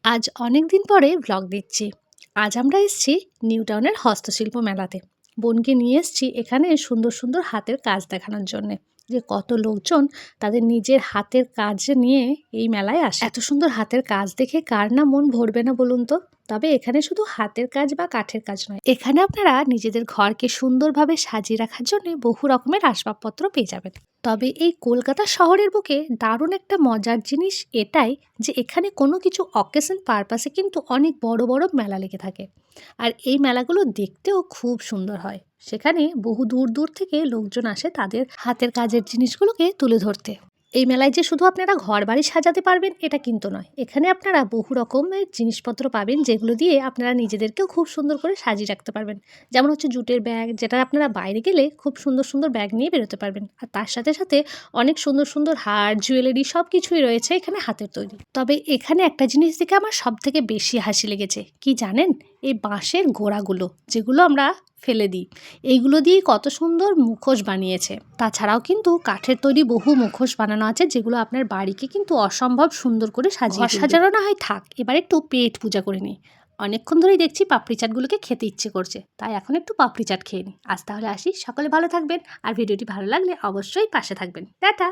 আজ অনেক দিন পরে ভ্লগ দিচ্ছি। আজ আমরা এসেছি নিউ টাউনের হস্তশিল্প মেলাতে। বোনকে নিয়ে এসেছি এখানে সুন্দর সুন্দর হাতের কাজ দেখানোর জন্যে, যে কত লোকজন তাদের নিজের হাতের কাজ নিয়ে এই মেলায় আসে। এত সুন্দর হাতের কাজ দেখে কার না মন ভরবে না বলুন তো। তবে এখানে শুধু হাতের কাজ বা কাঠের কাজ নয়, এখানে আপনারা নিজেদের ঘরকে সুন্দরভাবে সাজিয়ে রাখার জন্য বহু রকমের আসবাবপত্র পেয়ে যাবেন। তবে এই কলকাতা শহরের বুকে দারুণ একটা মজার জিনিস এটাই, যে এখানে কোনো কিছু অকেশন পারপাসে কিন্তু অনেক বড় বড় মেলা লেগে থাকে। আর এই মেলাগুলো দেখতেও খুব সুন্দর হয়। সেখানে বহু দূর দূর থেকে লোকজন আসে তাদের হাতের কাজের জিনিসগুলোকে তুলে ধরতে। এই মেলায় যে শুধু আপনারা ঘর বাড়ি সাজাতে পারবেন এটা কিন্তু নয়, এখানে আপনারা বহু রকমের জিনিসপত্র পাবেন যেগুলো দিয়ে আপনারা নিজেদেরকেও খুব সুন্দর করে সাজিয়ে রাখতে পারবেন। যেমন হচ্ছে জুটের ব্যাগ, যেটা আপনারা বাইরে গেলে খুব সুন্দর সুন্দর ব্যাগ নিয়ে বেরোতে পারবেন। আর তার সাথে সাথে অনেক সুন্দর সুন্দর হার, জুয়েলারি সব কিছুই রয়েছে এখানে হাতের তৈরি। তবে এখানে একটা জিনিস দেখে আমার সব থেকে বেশি হাসি লেগেছে, কি জানেন? এই বাঁশের গোড়াগুলো যেগুলো আমরা ফেলে দিই, এইগুলো দিয়ে কত সুন্দর মুখোশ বানিয়েছে। তাছাড়াও কিন্তু কাঠের তৈরি বহু মুখোশ বানানো আছে, যেগুলো আপনার বাড়িকে কিন্তু অসম্ভব সুন্দর করে সাজিয়ে সাজানো না হয় থাক, এবার একটু পেট পূজা করে নিই। অনেকক্ষণ ধরেই দেখছি পাপড়ি চাটগুলোকে খেতে ইচ্ছে করছে, তাই এখন একটু পাপড়ি চাট খেয়ে নিই। আজ তাহলে আসি, সকলে ভালো থাকবেন। আর ভিডিওটি ভালো লাগলে অবশ্যই পাশে থাকবেন। টাটা।